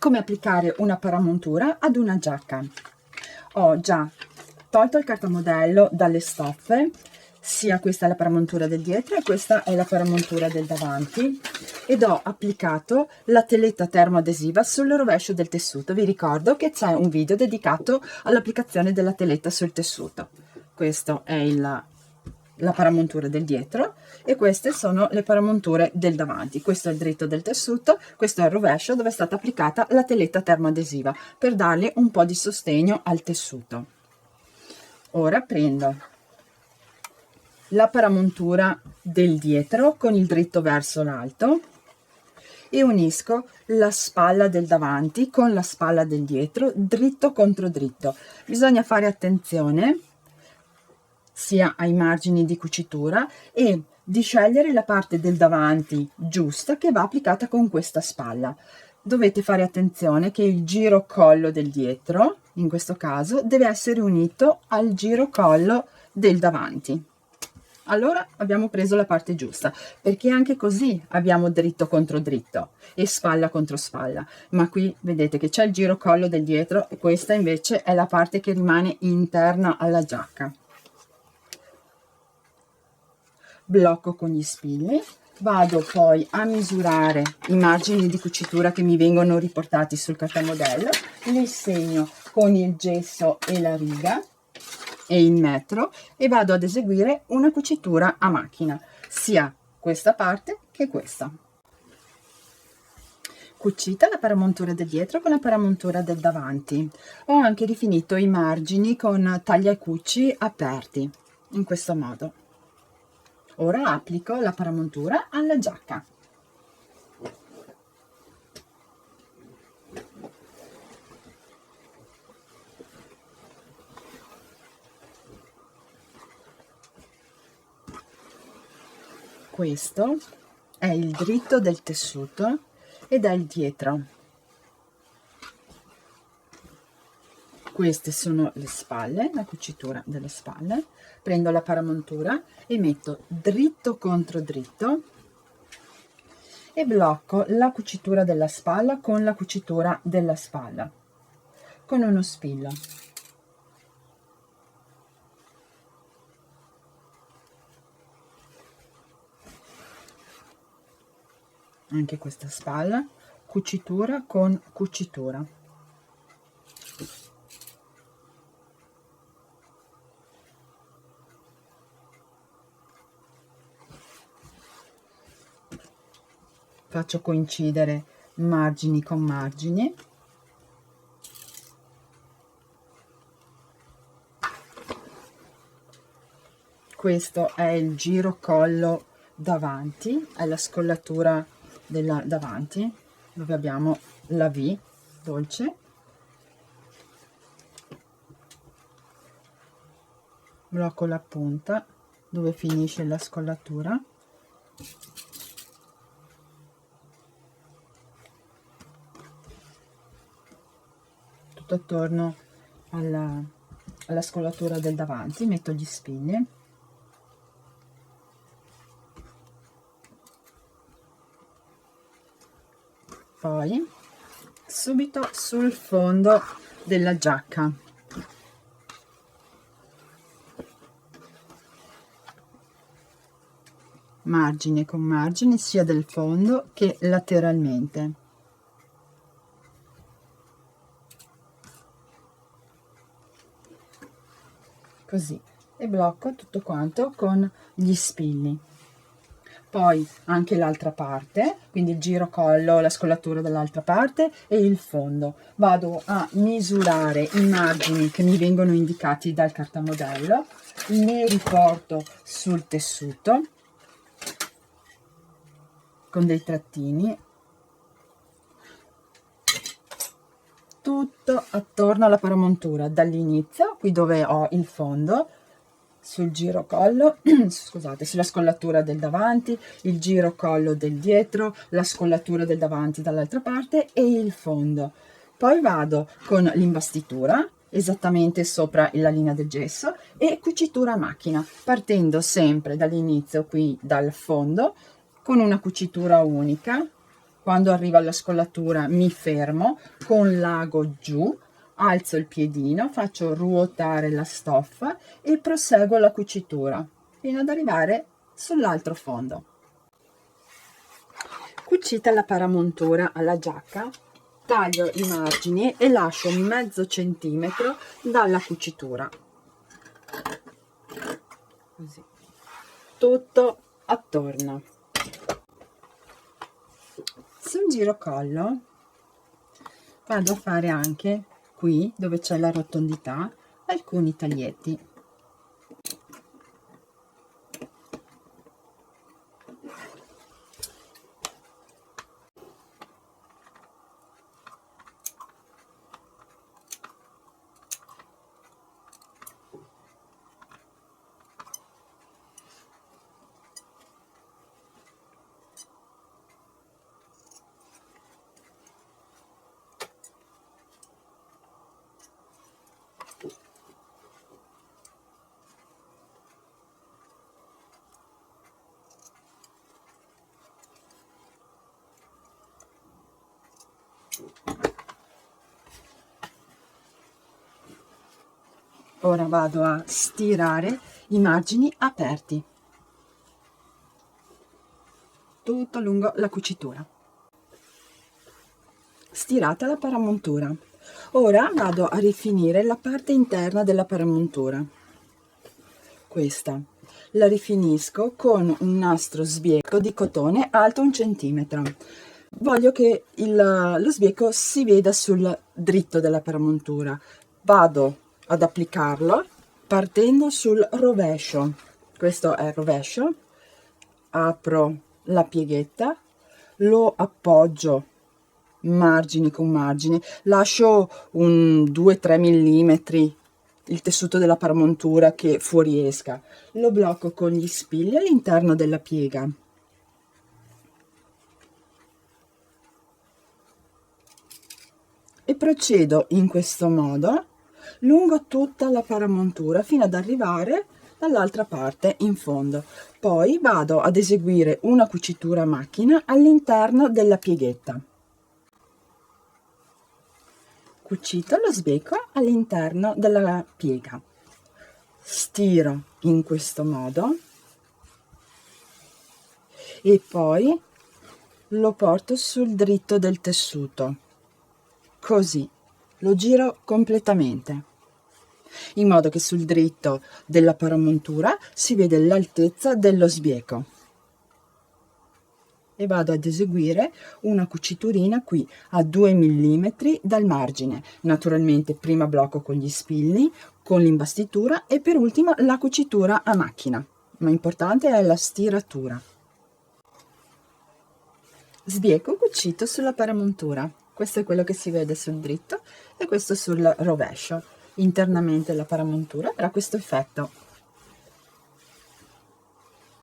come applicare una paramontura ad una giacca. Ho già tolto il cartamodello dalle stoffe, sia questa è la paramontura del dietro e questa è la paramontura del davanti, ed ho applicato la teletta termoadesiva sul rovescio del tessuto. Vi ricordo che c'è un video dedicato all'applicazione della teletta sul tessuto. Questo è la paramontura del dietro e queste sono le paramonture del davanti. Questo è il dritto del tessuto, questo è il rovescio dove è stata applicata la teletta termoadesiva per darle un po' di sostegno al tessuto. Ora prendo la paramontura del dietro con il dritto verso l'alto e unisco la spalla del davanti con la spalla del dietro, dritto contro dritto. Bisogna fare attenzione sia ai margini di cucitura e di scegliere la parte del davanti giusta che va applicata con questa spalla. Dovete fare attenzione che il giro collo del dietro, in questo caso, deve essere unito al giro collo del davanti. Allora abbiamo preso la parte giusta, perché anche così abbiamo dritto contro dritto e spalla contro spalla, ma qui vedete che c'è il giro collo del dietro e questa invece è la parte che rimane interna alla giacca. Blocco con gli spilli, vado poi a misurare i margini di cucitura che mi vengono riportati sul cartamodello, li segno con il gesso e la riga e il metro e vado ad eseguire una cucitura a macchina, sia questa parte che questa. Cucita la paramontura del dietro con la paramontura del davanti. Ho anche rifinito i margini con tagliacucci aperti, in questo modo. Ora applico la paramontura alla giacca. Questo è il dritto del tessuto ed è il dietro. Queste sono le spalle, la cucitura delle spalle. Prendo la paramontura e metto dritto contro dritto e blocco la cucitura della spalla con la cucitura della spalla con uno spillo. Anche questa spalla, cucitura con cucitura. Faccio coincidere margini con margini. Questo è il giro collo davanti, è la scollatura della davanti, dove abbiamo la V dolce. Blocco la punta dove finisce la scollatura. Tutto attorno alla scollatura del davanti metto gli spilli. Poi subito sul fondo della giacca margine con margine sia del fondo che lateralmente. Così, e blocco tutto quanto con gli spilli. Poi anche l'altra parte, quindi il giro collo, la scollatura dall'altra parte e il fondo. Vado a misurare i margini che mi vengono indicati dal cartamodello, li riporto sul tessuto con dei trattini, tutto attorno alla paramontura, dall'inizio, qui dove ho il fondo, sul giro collo, scusate, sulla scollatura del davanti, il giro collo del dietro, la scollatura del davanti dall'altra parte e il fondo. Poi vado con l'imbastitura esattamente sopra la linea del gesso e cucitura a macchina, partendo sempre dall'inizio, qui dal fondo, con una cucitura unica Quando arrivo alla scollatura mi fermo con l'ago giù, alzo il piedino, faccio ruotare la stoffa e proseguo la cucitura fino ad arrivare sull'altro fondo. Cucita la paramontura alla giacca, taglio i margini e lascio mezzo centimetro dalla cucitura, così, tutto attorno. Sul girocollo vado a fare anche qui, dove c'è la rotondità, alcuni taglietti. Ora vado a stirare i margini aperti tutto lungo la cucitura. Stirata la paramontura. Ora vado a rifinire la parte interna della paramontura. Questa la rifinisco con un nastro sbieco di cotone alto 1 centimetro. Voglio che lo sbieco si veda sul dritto della paramontura. Vado ad applicarlo partendo sul rovescio. Questo è il rovescio. Apro la pieghetta, lo appoggio margine con margine, lascio un 2-3 mm il tessuto della paramontura che fuoriesca, lo blocco con gli spilli all'interno della piega. E procedo in questo modo lungo tutta la paramontura fino ad arrivare dall'altra parte in fondo. Poi vado ad eseguire una cucitura a macchina all'interno della pieghetta. Cucito lo sbecco all'interno della piega, stiro in questo modo e poi lo porto sul dritto del tessuto, così lo giro completamente, in modo che sul dritto della paramontura si vede l'altezza dello sbieco. E vado ad eseguire una cuciturina qui a 2 mm dal margine. Naturalmente prima blocco con gli spilli, con l'imbastitura e per ultima la cucitura a macchina, ma importante è la stiratura. Sbieco cucito sulla paramontura. Questo è quello che si vede sul dritto e questo sul rovescio. Internamente la paramontura avrà questo effetto.